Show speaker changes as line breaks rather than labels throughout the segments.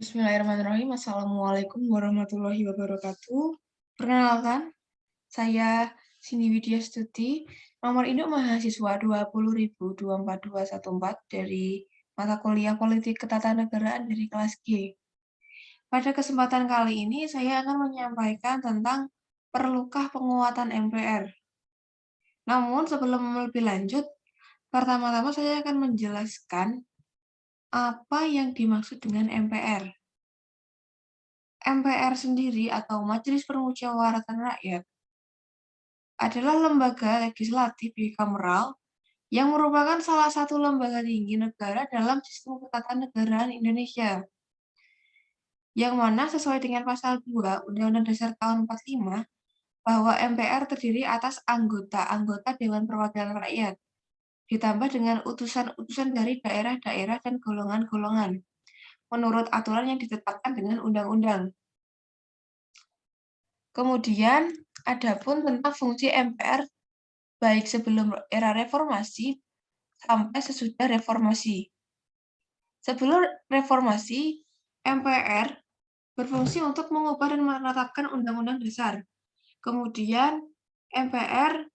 Bismillahirrahmanirrahim. Assalamualaikum warahmatullahi wabarakatuh. Perkenalkan, saya Cindy Widya Stuti, nomor induk mahasiswa 20.24214 dari mata kuliah Politik Ketatanegaraan dari kelas G. Pada kesempatan kali ini, saya akan menyampaikan tentang perlukah penguatan MPR. Namun, sebelum lebih lanjut, pertama-tama saya akan menjelaskan apa yang dimaksud dengan MPR. MPR sendiri atau Majelis Permusyawaratan Rakyat adalah lembaga legislatif bikameral yang merupakan salah satu lembaga tinggi negara dalam sistem ketatanegaraan Indonesia, yang mana sesuai dengan pasal 2 Undang-Undang Dasar tahun 45 bahwa MPR terdiri atas anggota-anggota Dewan Perwakilan Rakyat, ditambah dengan utusan-utusan dari daerah-daerah dan golongan-golongan, menurut aturan yang ditetapkan dengan undang-undang. Kemudian, adapun tentang fungsi MPR baik sebelum era reformasi sampai sesudah reformasi. Sebelum reformasi, MPR berfungsi untuk mengubah dan menetapkan undang-undang dasar. Kemudian, MPR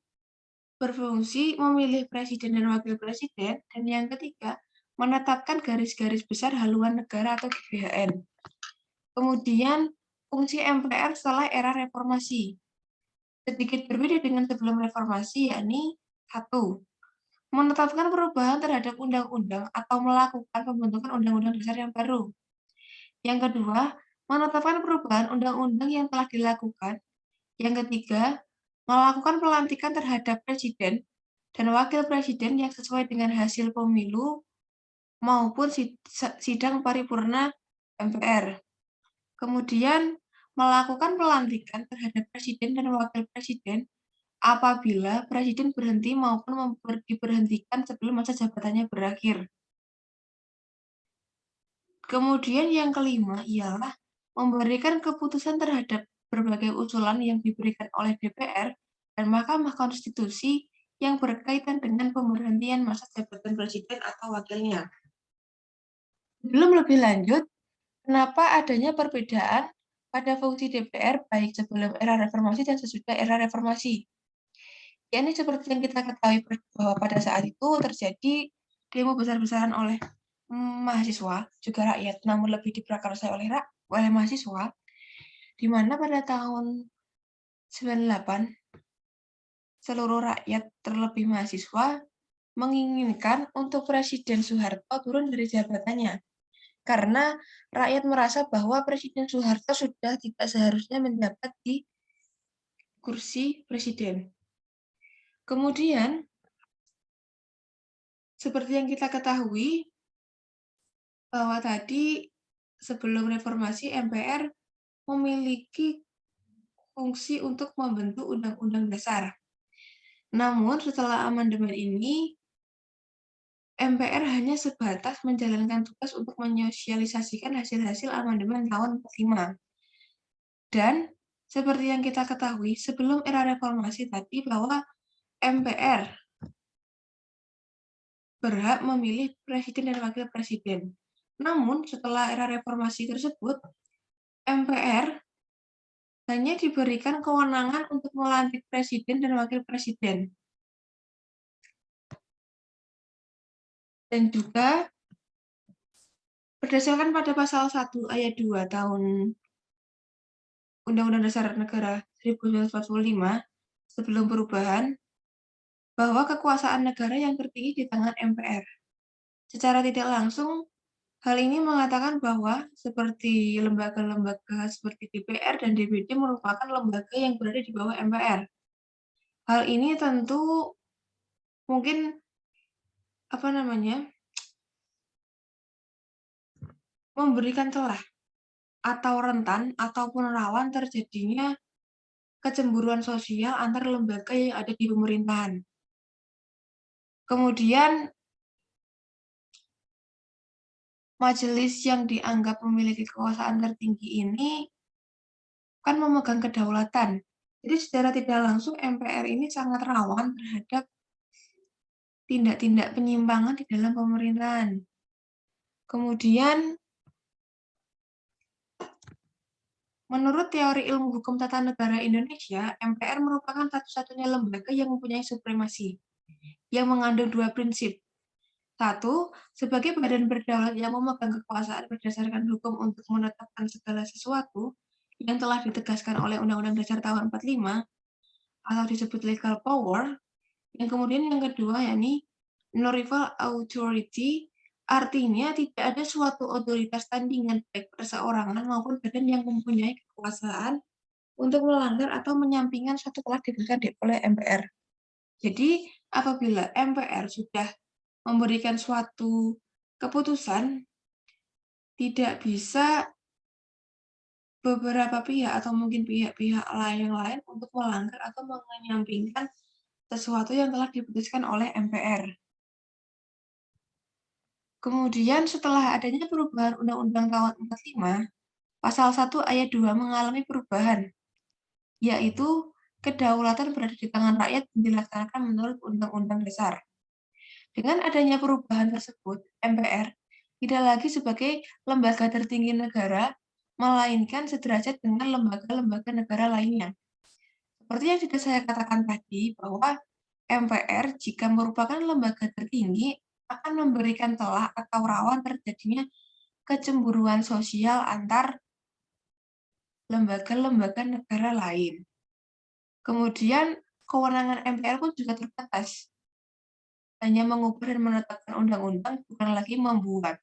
berfungsi memilih presiden dan wakil presiden, dan yang ketiga, menetapkan garis-garis besar haluan negara atau GBHN. Kemudian, fungsi MPR setelah era reformasi. Sedikit berbeda dengan sebelum reformasi, yakni 1. Menetapkan perubahan terhadap undang-undang atau melakukan pembentukan undang-undang dasar yang baru. Yang kedua, menetapkan perubahan undang-undang yang telah dilakukan. Yang ketiga, melakukan pelantikan terhadap presiden dan wakil presiden yang sesuai dengan hasil pemilu maupun sidang paripurna MPR. Kemudian, melakukan pelantikan terhadap presiden dan wakil presiden apabila presiden berhenti maupun diberhentikan sebelum masa jabatannya berakhir. Kemudian yang kelima ialah memberikan keputusan terhadap berbagai usulan yang diberikan oleh DPR dan Mahkamah Konstitusi yang berkaitan dengan pemberhentian masa jabatan presiden atau wakilnya. Belum lebih lanjut, kenapa adanya perbedaan pada fungsi DPR baik sebelum era reformasi dan sesudah era reformasi? Ya, ini seperti yang kita ketahui bahwa pada saat itu terjadi demo besar-besaran oleh mahasiswa, juga rakyat, namun lebih diprakarsai oleh mahasiswa, di mana pada tahun 98 seluruh rakyat terlebih mahasiswa menginginkan untuk Presiden Soeharto turun dari jabatannya, karena rakyat merasa bahwa Presiden Soeharto sudah tidak seharusnya menjabat di kursi presiden. Kemudian, seperti yang kita ketahui, bahwa tadi sebelum reformasi MPR memiliki fungsi untuk membentuk undang-undang dasar. Namun setelah amandemen ini, MPR hanya sebatas menjalankan tugas untuk menyosialisasikan hasil-hasil amandemen tahun 45. Dan seperti yang kita ketahui sebelum era reformasi tadi bahwa MPR berhak memilih presiden dan wakil presiden. Namun setelah era reformasi tersebut, MPR hanya diberikan kewenangan untuk melantik presiden dan wakil presiden. Dan juga berdasarkan pada pasal 1 ayat 2 tahun Undang-Undang Dasar Negara 1945 sebelum perubahan, bahwa kekuasaan negara yang tertinggi di tangan MPR. Secara tidak langsung, hal ini mengatakan bahwa seperti lembaga-lembaga seperti DPR dan DPD merupakan lembaga yang berada di bawah MPR. Hal ini tentu mungkin memberikan celah atau rentan ataupun rawan terjadinya kecemburuan sosial antar lembaga yang ada di pemerintahan. Kemudian, majelis yang dianggap memiliki kekuasaan tertinggi ini kan memegang kedaulatan. Jadi secara tidak langsung MPR ini sangat rawan terhadap tindak-tindak penyimpangan di dalam pemerintahan. Kemudian, Menurut teori ilmu hukum tata negara Indonesia, MPR merupakan satu-satunya lembaga yang mempunyai supremasi, yang mengandung dua prinsip. Satu, sebagai badan berdaulat yang memegang kekuasaan berdasarkan hukum untuk menetapkan segala sesuatu yang telah ditegaskan oleh Undang-Undang Dasar tahun 45 atau disebut legal power. Yang kemudian yang kedua yakni no rival authority, artinya tidak ada suatu otoritas tandingan baik perseorangan maupun badan yang mempunyai kekuasaan untuk melanggar atau menyampingkan suatu telah diberikan oleh MPR. Jadi, apabila MPR sudah memberikan suatu keputusan, tidak bisa beberapa pihak atau mungkin pihak-pihak yang lain untuk melanggar atau menyampingkan sesuatu yang telah diputuskan oleh MPR. Kemudian setelah adanya perubahan Undang-Undang tahun 45, Pasal 1 Ayat 2 mengalami perubahan, yaitu kedaulatan berada di tangan rakyat dan dilaksanakan menurut Undang-Undang Dasar. Dengan adanya perubahan tersebut, MPR tidak lagi sebagai lembaga tertinggi negara, melainkan sederajat dengan lembaga-lembaga negara lainnya. Seperti yang sudah saya katakan tadi, bahwa MPR jika merupakan lembaga tertinggi akan memberikan celah atau rawan terjadinya kecemburuan sosial antar lembaga-lembaga negara lain. Kemudian, kewenangan MPR pun juga terbatas. Hanya mengubah dan menetapkan undang-undang, bukan lagi membuat.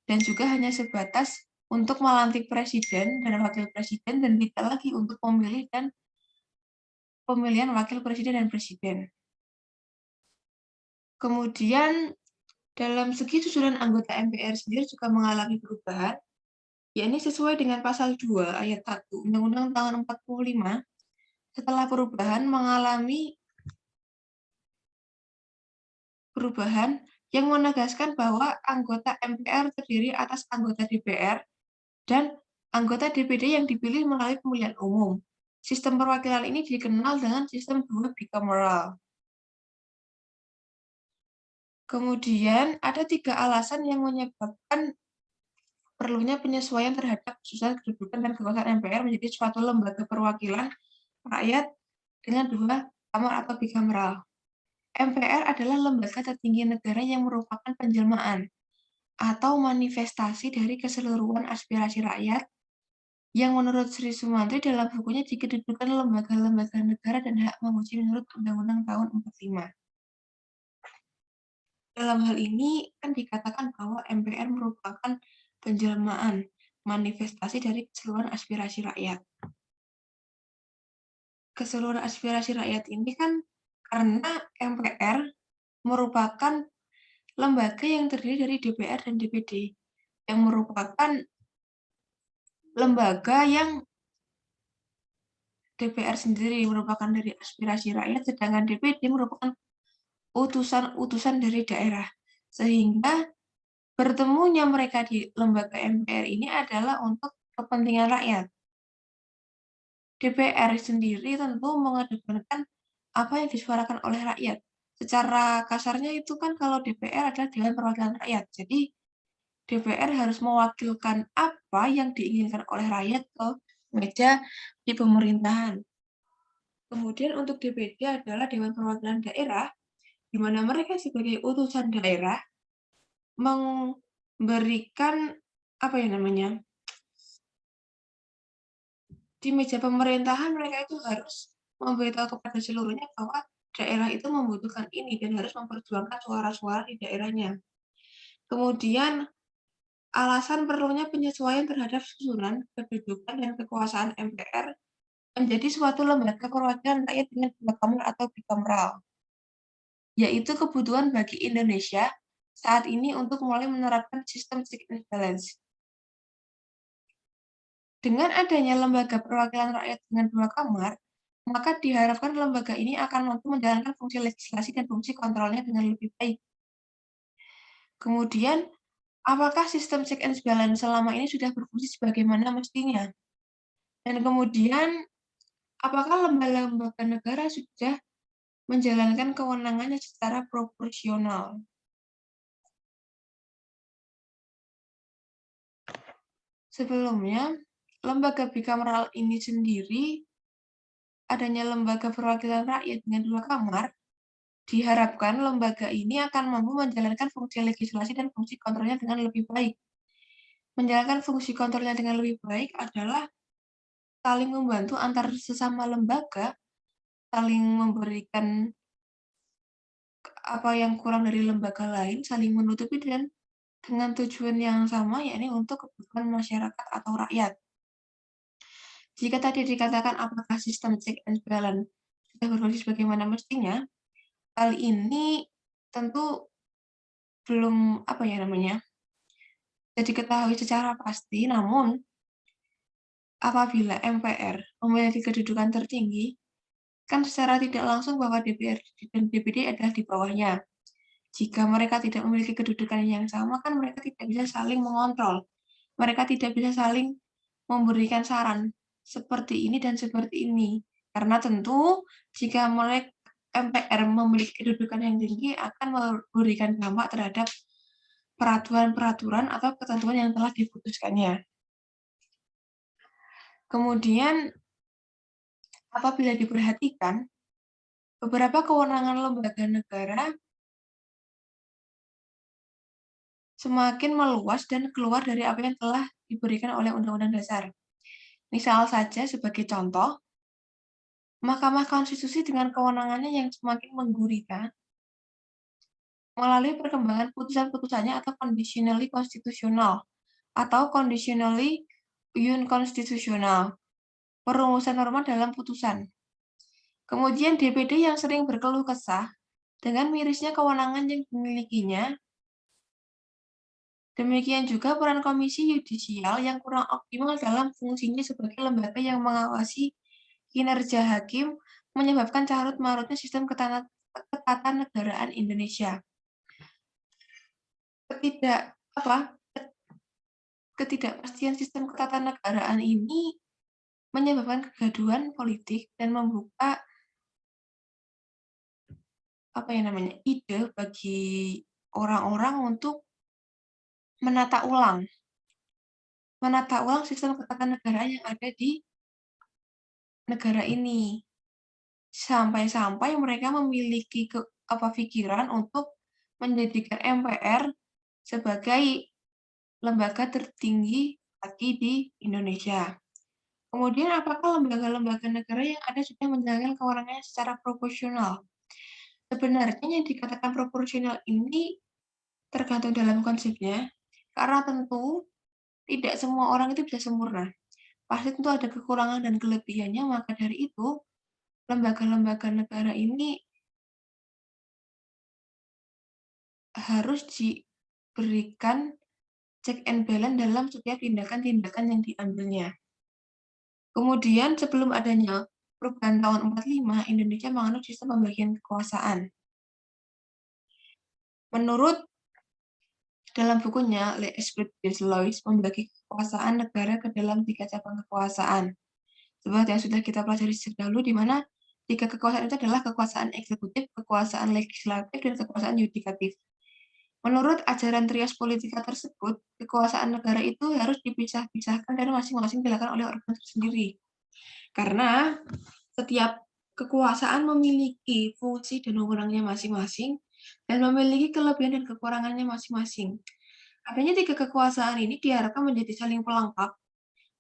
Dan juga hanya sebatas untuk melantik presiden dan wakil presiden, dan tidak lagi untuk memilih dan pemilihan wakil presiden dan presiden. Kemudian, dalam segi susunan anggota MPR sendiri juga mengalami perubahan, yakni sesuai dengan pasal 2 ayat 1 Undang-Undang tahun 45, setelah perubahan mengalami perubahan yang menegaskan bahwa anggota MPR terdiri atas anggota DPR dan anggota DPD yang dipilih melalui pemilihan umum. Sistem perwakilan ini dikenal dengan sistem dua bicameral. Kemudian ada 3 alasan yang menyebabkan perlunya penyesuaian terhadap kesusahan kedudukan dan kekuasaan MPR menjadi suatu lembaga perwakilan rakyat dengan 2 kamar atau bicameral. MPR adalah lembaga tertinggi negara yang merupakan penjelmaan atau manifestasi dari keseluruhan aspirasi rakyat yang menurut Sri Sumantri dalam bukunya dikedudukan lembaga-lembaga negara dan hak menguji menurut Undang-Undang tahun 45. Dalam hal ini kan dikatakan bahwa MPR merupakan penjelmaan manifestasi dari keseluruhan aspirasi rakyat. Keseluruhan aspirasi rakyat ini kan karena MPR merupakan lembaga yang terdiri dari DPR dan DPD, yang merupakan lembaga yang DPR sendiri merupakan dari aspirasi rakyat, sedangkan DPD merupakan utusan-utusan dari daerah. Sehingga bertemunya mereka di lembaga MPR ini adalah untuk kepentingan rakyat. DPR sendiri tentu mengedepankan apa yang disuarakan oleh rakyat. Secara kasarnya itu kan kalau DPR adalah Dewan Perwakilan Rakyat. Jadi DPR harus mewakilkan apa yang diinginkan oleh rakyat ke meja di pemerintahan. Kemudian untuk DPD adalah Dewan Perwakilan Daerah, di mana mereka sebagai utusan daerah memberikan apa ya namanya, di meja pemerintahan mereka itu harus memberitahu kepada seluruhnya bahwa daerah itu membutuhkan ini dan harus memperjuangkan suara-suara di daerahnya. Kemudian alasan perlunya penyesuaian terhadap susunan, kedudukan, dan kekuasaan MPR menjadi suatu lembaga perwakilan rakyat dengan 2 kamar atau bicameral, yaitu kebutuhan bagi Indonesia saat ini untuk mulai menerapkan sistem check and balance. Dengan adanya lembaga perwakilan rakyat dengan 2 kamar, maka diharapkan lembaga ini akan mampu menjalankan fungsi legislasi dan fungsi kontrolnya dengan lebih baik. Kemudian, apakah sistem check and balance selama ini sudah berfungsi sebagaimana mestinya? Dan kemudian, apakah lembaga-lembaga negara sudah menjalankan kewenangannya secara proporsional? Sebelumnya, lembaga bikameral ini sendiri, adanya lembaga perwakilan rakyat dengan 2 kamar, diharapkan lembaga ini akan mampu menjalankan fungsi legislasi dan fungsi kontrolnya dengan lebih baik. Menjalankan fungsi kontrolnya dengan lebih baik adalah saling membantu antar sesama lembaga, saling memberikan apa yang kurang dari lembaga lain, saling menutupi dan dengan tujuan yang sama, yakni untuk kebutuhan masyarakat atau rakyat. Jika tadi dikatakan apakah sistem check and balance sudah berfungsi sebagaimana mestinya, hal ini tentu belum, apa ya namanya, bisa diketahui secara pasti, namun apabila MPR memiliki kedudukan tertinggi, kan secara tidak langsung bahwa DPR dan DPD adalah di bawahnya. Jika mereka tidak memiliki kedudukan yang sama, kan mereka tidak bisa saling mengontrol. Mereka tidak bisa saling memberikan saran seperti ini dan seperti ini. Karena tentu jika mereka MPR memiliki kedudukan yang tinggi akan memberikan dampak terhadap peraturan-peraturan atau ketentuan yang telah diputuskannya. Kemudian apabila diperhatikan, beberapa kewenangan lembaga negara semakin meluas dan keluar dari apa yang telah diberikan oleh Undang-Undang Dasar. Misal saja sebagai contoh, Mahkamah Konstitusi dengan kewenangannya yang semakin menggurita melalui perkembangan putusan-putusannya atau conditionally konstitusional atau conditionally unconstitutional, perumusan norma dalam putusan. Kemudian DPD yang sering berkeluh kesah dengan mirisnya kewenangan yang dimilikinya. Demikian juga peran Komisi Yudisial yang kurang optimal dalam fungsinya sebagai lembaga yang mengawasi kinerja hakim menyebabkan carut-marutnya sistem ketatanegaraan Indonesia. Ketidakpastian sistem ketatanegaraan ini menyebabkan kegaduhan politik dan membuka ide bagi orang-orang untuk menata ulang sistem ketatanegaraan yang ada di negara ini. Sampai-sampai mereka memiliki pikiran untuk menjadikan MPR sebagai lembaga tertinggi lagi di Indonesia. Kemudian apakah lembaga-lembaga negara yang ada sudah menjalankan kewenangannya secara proporsional? Sebenarnya yang dikatakan proporsional ini tergantung dalam konsepnya, karena tentu tidak semua orang itu bisa sempurna. Pasti tentu ada kekurangan dan kelebihannya, maka dari itu lembaga-lembaga negara ini harus diberikan check and balance dalam setiap tindakan-tindakan yang diambilnya. Kemudian sebelum adanya perubahan tahun 45, Indonesia menganut sistem pembagian kekuasaan. Menurut dalam bukunya Les Esprits des Lois, membagi kekuasaan negara ke dalam 3 cabang kekuasaan. Seperti yang sudah kita pelajari sejak dahulu, di mana 3 kekuasaan itu adalah kekuasaan eksekutif, kekuasaan legislatif, dan kekuasaan yudikatif. Menurut ajaran trias politika tersebut, kekuasaan negara itu harus dipisah-pisahkan dan masing-masing dilakukan oleh organ tersendiri. Karena setiap kekuasaan memiliki fungsi dan wewenangnya masing-masing dan memiliki kelebihan dan kekurangannya masing-masing. Adanya 3 kekuasaan ini diharapkan menjadi saling pelengkap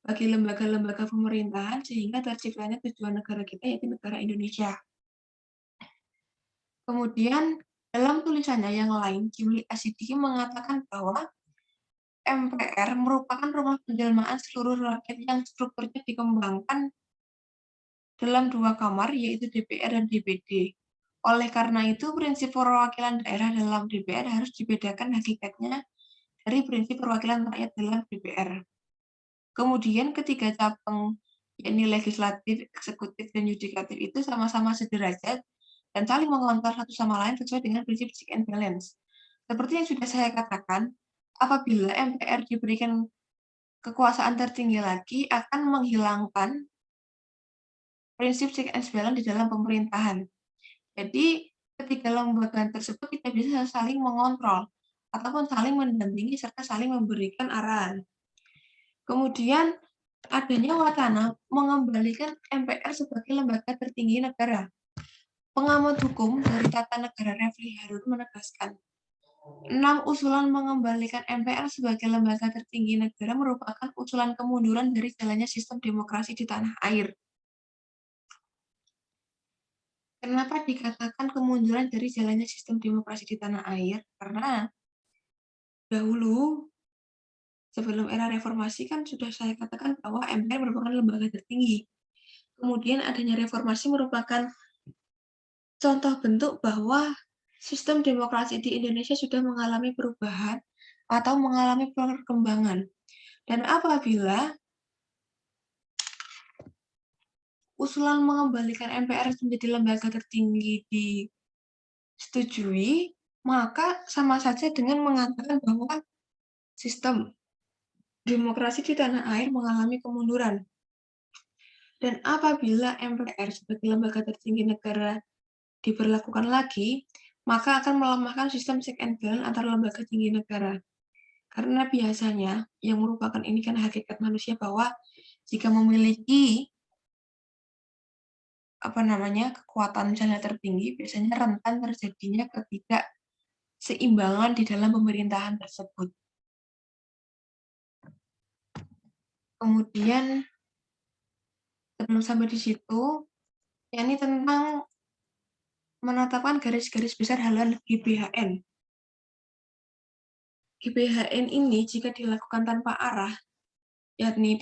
bagi lembaga-lembaga pemerintahan sehingga terciptanya tujuan negara kita, yaitu negara Indonesia. Kemudian dalam tulisannya yang lain, Jimli Asidiki mengatakan bahwa MPR merupakan rumah penjelmaan seluruh rakyat yang strukturnya dikembangkan dalam 2 kamar, yaitu DPR dan DPD. Oleh karena itu, prinsip perwakilan daerah dalam DPR harus dibedakan hakikatnya dari prinsip perwakilan rakyat dalam DPR. Kemudian ketiga cabang, yakni legislatif, eksekutif, dan yudikatif itu sama-sama sederajat dan saling mengontrol satu sama lain sesuai dengan prinsip check and balance. Seperti yang sudah saya katakan, apabila MPR diberikan kekuasaan tertinggi lagi akan menghilangkan prinsip check and balance di dalam pemerintahan. Jadi, ketiga lembaga tersebut tidak bisa saling mengontrol ataupun saling mendampingi serta saling memberikan arahan. Kemudian, adanya wacana mengembalikan MPR sebagai lembaga tertinggi negara. Pengamat hukum dari Tata Negara Refli Harun menegaskan, 6 usulan mengembalikan MPR sebagai lembaga tertinggi negara merupakan usulan kemunduran dari jalannya sistem demokrasi di tanah air. Kenapa dikatakan kemunduran dari jalannya sistem demokrasi di tanah air? Karena dahulu, sebelum era reformasi kan sudah saya katakan bahwa MPR merupakan lembaga tertinggi. Kemudian adanya reformasi merupakan contoh bentuk bahwa sistem demokrasi di Indonesia sudah mengalami perubahan atau mengalami perkembangan. Dan apabila usulan mengembalikan MPR menjadi lembaga tertinggi disetujui, maka sama saja dengan mengatakan bahwa sistem demokrasi di tanah air mengalami kemunduran. Dan apabila MPR sebagai lembaga tertinggi negara diberlakukan lagi, maka akan melemahkan sistem check and balance antar lembaga tinggi negara. Karena biasanya, yang merupakan ini kan hakikat manusia bahwa jika memiliki kekuatan misalnya tertinggi, biasanya rentan terjadinya ketidakseimbangan di dalam pemerintahan tersebut. Kemudian sebelum sampai di situ, ini tentang menetapkan garis-garis besar haluan GBHN. GBHN ini jika dilakukan tanpa arah, yakni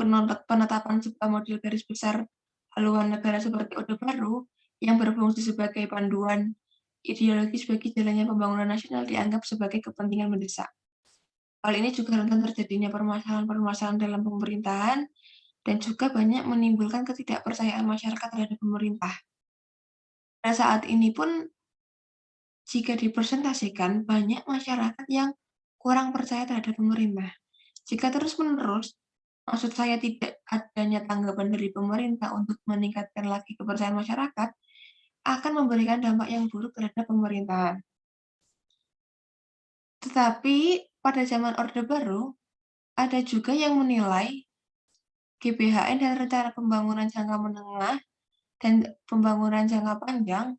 penetapan sebuah model garis besar haluan negara seperti Orde Baru yang berfungsi sebagai panduan ideologis bagi jalannya pembangunan nasional dianggap sebagai kepentingan mendesak. Hal ini juga rentan terjadinya permasalahan-permasalahan dalam pemerintahan dan juga banyak menimbulkan ketidakpercayaan masyarakat terhadap pemerintah. Pada saat ini pun, jika dipresentasikan, banyak masyarakat yang kurang percaya terhadap pemerintah. Jika terus-menerus, maksud saya tidak adanya tanggapan dari pemerintah untuk meningkatkan lagi kepercayaan masyarakat, akan memberikan dampak yang buruk terhadap pemerintahan. Tetapi, pada zaman Orde Baru, ada juga yang menilai GBHN dan rencana pembangunan jangka menengah dan pembangunan jangka panjang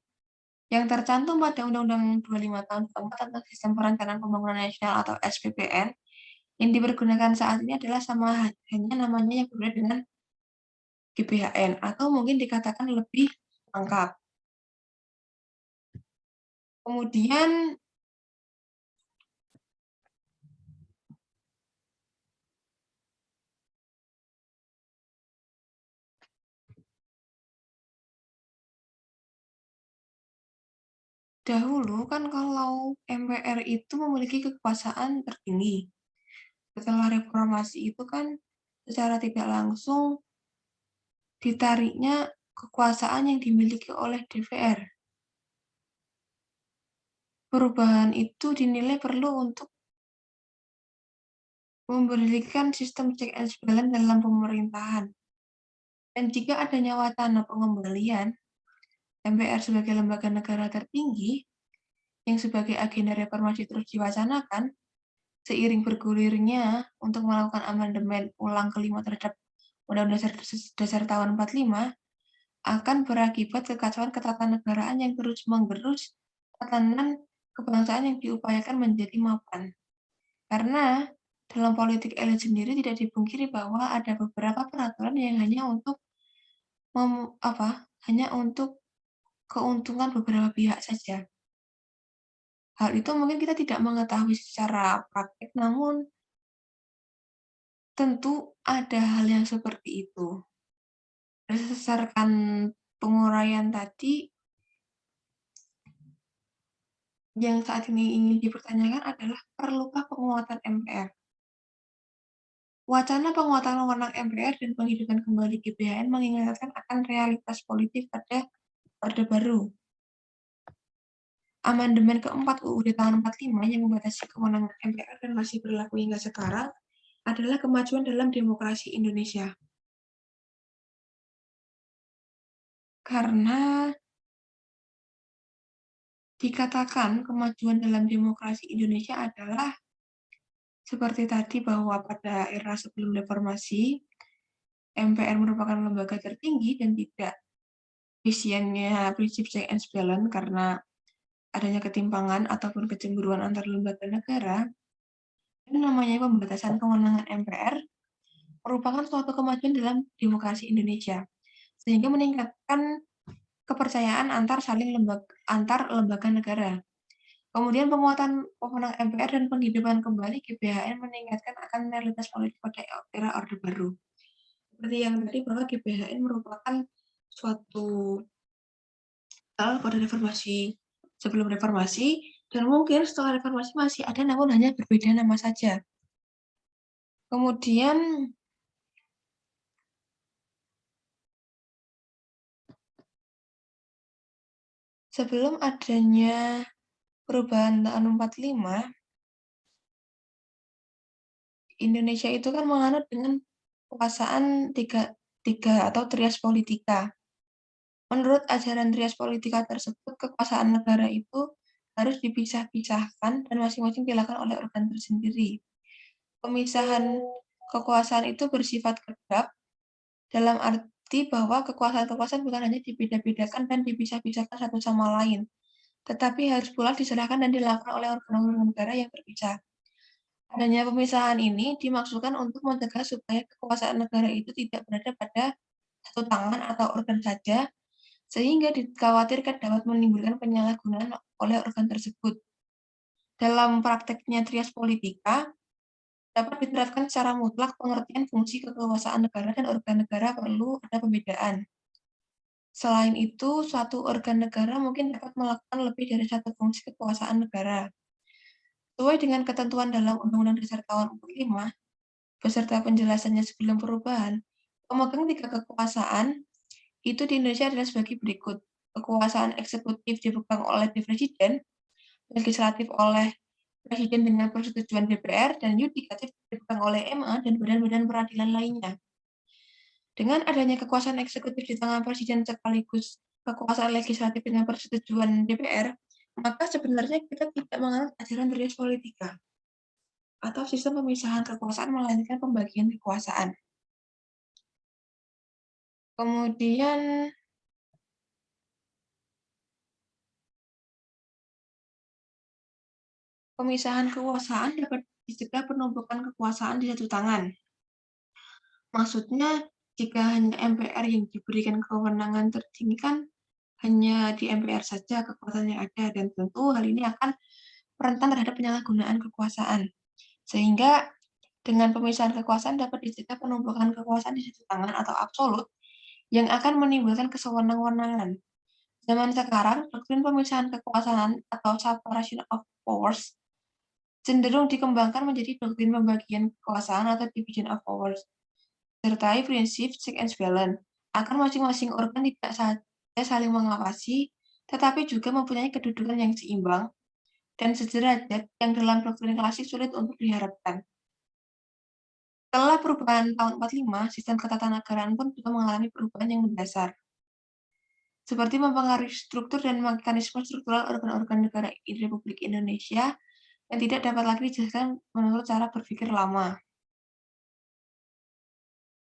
yang tercantum pada Undang-Undang 25 tahun keempat tentang Sistem Perencanaan Pembangunan Nasional atau SPPN yang dipergunakan saat ini adalah sama hanya namanya yang berbeda dengan GBHN atau mungkin dikatakan lebih lengkap. Kemudian dahulu kan kalau MPR itu memiliki kekuasaan tertinggi. Setelah reformasi itu kan secara tidak langsung ditariknya kekuasaan yang dimiliki oleh DPR. Perubahan itu dinilai perlu untuk memberikan sistem check and balance dalam pemerintahan. Dan jika adanya wacana pengembalian MPR sebagai lembaga negara tertinggi, yang sebagai agenda reformasi terus diwacanakan, seiring bergulirnya untuk melakukan amandemen ulang kelima terhadap Undang-Undang Dasar tahun 45, akan berakibat kekacauan ketatanegaraan yang terus menggerus tatanan kebangsaan yang diupayakan menjadi mapan. Karena dalam politik elit sendiri tidak dipungkiri bahwa ada beberapa peraturan yang hanya untuk keuntungan beberapa pihak saja. Hal itu mungkin kita tidak mengetahui secara praktik, namun tentu ada hal yang seperti itu. Berdasarkan penguraian tadi, yang saat ini ingin dipertanyakan adalah perlukah penguatan MPR? Wacana penguatan wewenang MPR dan penghidupan kembali GBHN mengingatkan akan realitas politik pada Orde Baru. Amandemen keempat UUD tahun 45 yang membatasi kewenangan MPR dan masih berlaku hingga sekarang adalah kemajuan dalam demokrasi Indonesia. Karena dikatakan kemajuan dalam demokrasi Indonesia adalah seperti tadi bahwa pada era sebelum reformasi, MPR merupakan lembaga tertinggi dan tidak isiannya prinsip check and balance karena adanya ketimpangan ataupun kecemburuan antar lembaga negara, dan namanya pembatasan kewenangan MPR merupakan suatu kemajuan dalam demokrasi Indonesia, sehingga meningkatkan kepercayaan antar lembaga negara. Kemudian penguatan wewenang MPR dan penghidupan kembali GBHN meningkatkan akan netralitas politik pada era Orde Baru. Seperti yang tadi bahwa GBHN merupakan suatu hal pada reformasi, sebelum reformasi, dan mungkin setelah reformasi masih ada namun hanya berbeda nama saja. Kemudian sebelum adanya perubahan tahun 45, Indonesia itu kan menganut dengan kekuasaan tiga atau trias politika. Menurut ajaran trias politika tersebut, kekuasaan negara itu harus dipisah-pisahkan dan masing-masing dilakukan oleh organ tersendiri. Pemisahan kekuasaan itu bersifat kedap dalam arti bahwa kekuasaan-kekuasaan bukan hanya dibeda-bedakan dan dipisah-pisahkan satu sama lain, tetapi harus pula diserahkan dan dilakukan oleh organ-organ negara yang terpisah. Adanya pemisahan ini dimaksudkan untuk mencegah supaya kekuasaan negara itu tidak berada pada satu tangan atau organ saja, sehingga dikhawatirkan dapat menimbulkan penyalahgunaan oleh organ tersebut. Dalam prakteknya trias politika, dapat diterapkan secara mutlak pengertian fungsi kekuasaan negara dan organ negara perlu ada pembedaan. Selain itu, suatu organ negara mungkin dapat melakukan lebih dari satu fungsi kekuasaan negara. Sesuai dengan ketentuan dalam Undang-Undang Dasar tahun 45, beserta penjelasannya sebelum perubahan, pemegang tiga kekuasaan itu di Indonesia adalah sebagai berikut. Kekuasaan eksekutif dipegang oleh Presiden, legislatif oleh Presiden dengan persetujuan DPR, dan yudikatif dipegang oleh MA dan badan-badan peradilan lainnya. Dengan adanya kekuasaan eksekutif di tangan Presiden sekaligus kekuasaan legislatif dengan persetujuan DPR, maka sebenarnya kita tidak menganut ajaran trias politika atau sistem pemisahan kekuasaan, melainkan pembagian kekuasaan. Kemudian pemisahan kekuasaan dapat dicegah penumpukan kekuasaan di satu tangan. Maksudnya, jika hanya MPR yang diberikan kewenangan tertinggi kan hanya di MPR saja kekuasaan yang ada, dan tentu hal ini akan rentan terhadap penyalahgunaan kekuasaan. Sehingga dengan pemisahan kekuasaan dapat dicegah penumpukan kekuasaan di satu tangan atau absolut yang akan menimbulkan kesewenang-wenangan. Zaman sekarang, doktrin pemisahan kekuasaan atau separation of powers cenderung dikembangkan menjadi doktrin pembagian kekuasaan atau division of powers, sertai prinsip check and balance. Akan masing-masing organ tidak saja saling mengawasi, tetapi juga mempunyai kedudukan yang seimbang dan sederajat yang dalam doktrin klasik sulit untuk diharapkan. Setelah perubahan tahun 45, sistem ketatanegaraan pun juga mengalami perubahan yang mendasar, seperti mempengaruhi struktur dan mekanisme struktural organ-organ negara Republik Indonesia yang tidak dapat lagi dijelaskan menurut cara berpikir lama.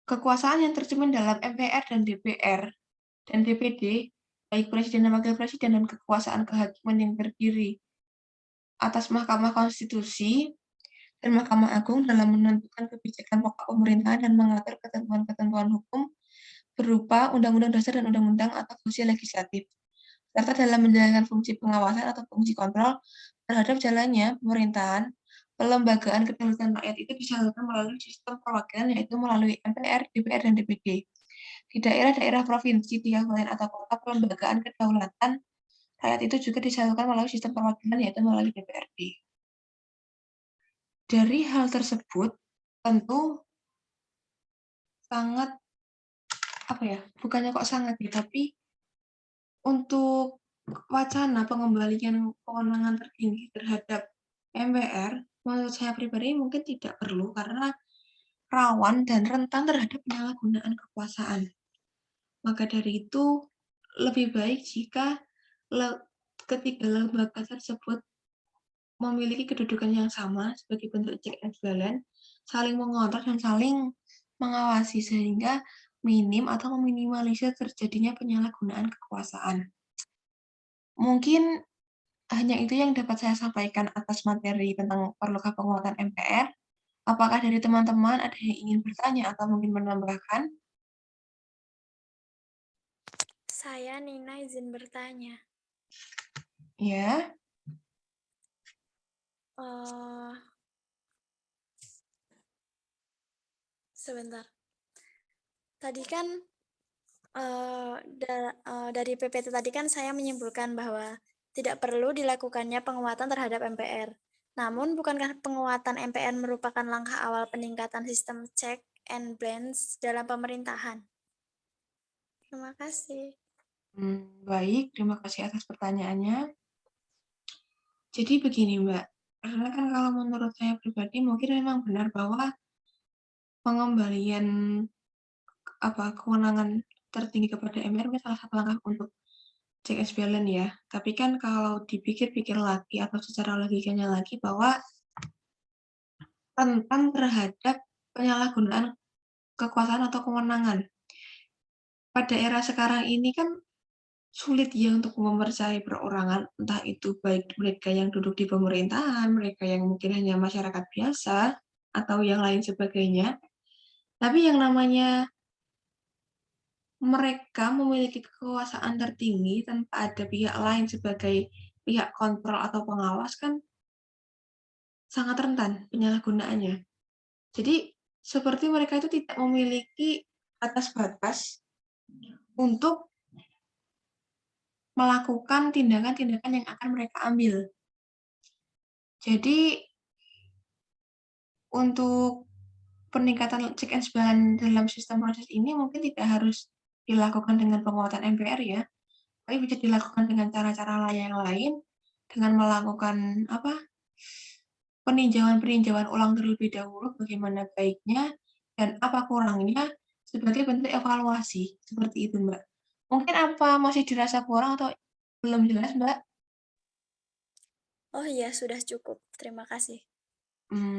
Kekuasaan yang tercermin dalam MPR dan DPR dan DPD, baik Presiden dan Wakil Presiden, dan kekuasaan kehakiman yang terdiri atas Mahkamah Konstitusi dan Mahkamah Agung dalam menentukan kebijakan pokok pemerintahan dan mengatur ketentuan-ketentuan hukum berupa Undang-Undang Dasar dan Undang-Undang atau fungsi legislatif, serta dalam menjalankan fungsi pengawasan atau fungsi kontrol terhadap jalannya pemerintahan. Pelembagaan kedaulatan rakyat itu disalurkan melalui sistem perwakilan, yaitu melalui MPR, DPR, dan DPD. Di daerah-daerah provinsi, di kabupaten atau kota, pelembagaan kedaulatan rakyat itu juga disalurkan melalui sistem perwakilan, yaitu melalui DPRD. Dari hal tersebut, tentu sangat, bukannya kok sangat ya, tapi untuk wacana pengembalian kewenangan tertinggi terhadap MPR, menurut saya pribadi mungkin tidak perlu karena rawan dan rentan terhadap penyalahgunaan kekuasaan. Maka dari itu, lebih baik jika ketiga lembaga tersebut memiliki kedudukan yang sama sebagai bentuk check and balance, saling mengontrol dan saling mengawasi, sehingga minim atau meminimalisir terjadinya penyalahgunaan kekuasaan. Mungkin hanya itu yang dapat saya sampaikan atas materi tentang perlukah penguatan MPR. Apakah dari teman-teman ada yang ingin bertanya atau mungkin menambahkan?
Saya Nina izin bertanya.
Ya.
Sebentar. Tadi kan dari PPT tadi kan saya menyimpulkan bahwa tidak perlu dilakukannya penguatan terhadap MPR. Namun, bukankah penguatan MPR merupakan langkah awal peningkatan sistem check and balance dalam pemerintahan? Terima kasih.
Baik, terima kasih atas pertanyaannya. Jadi begini, Mbak, karena kan kalau menurut saya pribadi mungkin memang benar bahwa pengembalian kewenangan tertinggi kepada MPR ini salah satu langkah untuk check and balance ya. Tapi kan kalau dipikir-pikir lagi atau secara logikanya lagi bahwa rentan terhadap penyalahgunaan kekuasaan atau kewenangan. Pada era sekarang ini kan sulit ya untuk mempercayai perorangan, entah itu baik mereka yang duduk di pemerintahan, mereka yang mungkin hanya masyarakat biasa, atau yang lain sebagainya. Tapi yang namanya mereka memiliki kekuasaan tertinggi tanpa ada pihak lain sebagai pihak kontrol atau pengawas kan sangat rentan penyalahgunaannya. Jadi seperti mereka itu tidak memiliki batas batas untuk melakukan tindakan-tindakan yang akan mereka ambil. Jadi untuk peningkatan check and balance dalam sistem proses ini mungkin tidak harus dilakukan dengan penguatan MPR ya, tapi bisa dilakukan dengan cara-cara yang lain, dengan melakukan peninjauan ulang terlebih dahulu bagaimana baiknya dan apa kurangnya sebagai bentuk evaluasi, seperti itu, Mbak. Mungkin apa masih dirasa kurang atau belum jelas, Mbak?
Oh iya, sudah cukup. Terima kasih.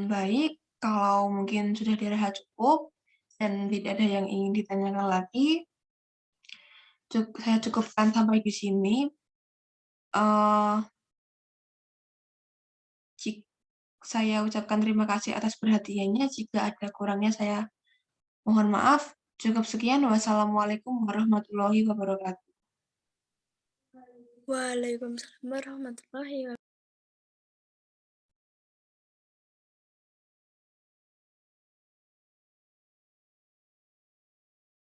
Baik, kalau mungkin sudah dirasa cukup dan tidak ada yang ingin ditanyakan lagi, saya cukupkan sampai di sini. Saya ucapkan terima kasih atas perhatiannya. Jika ada kurangnya saya mohon maaf. Cukup sekian. Wassalamualaikum warahmatullahi wabarakatuh.
Waalaikumsalam warahmatullahi wabarakatuh.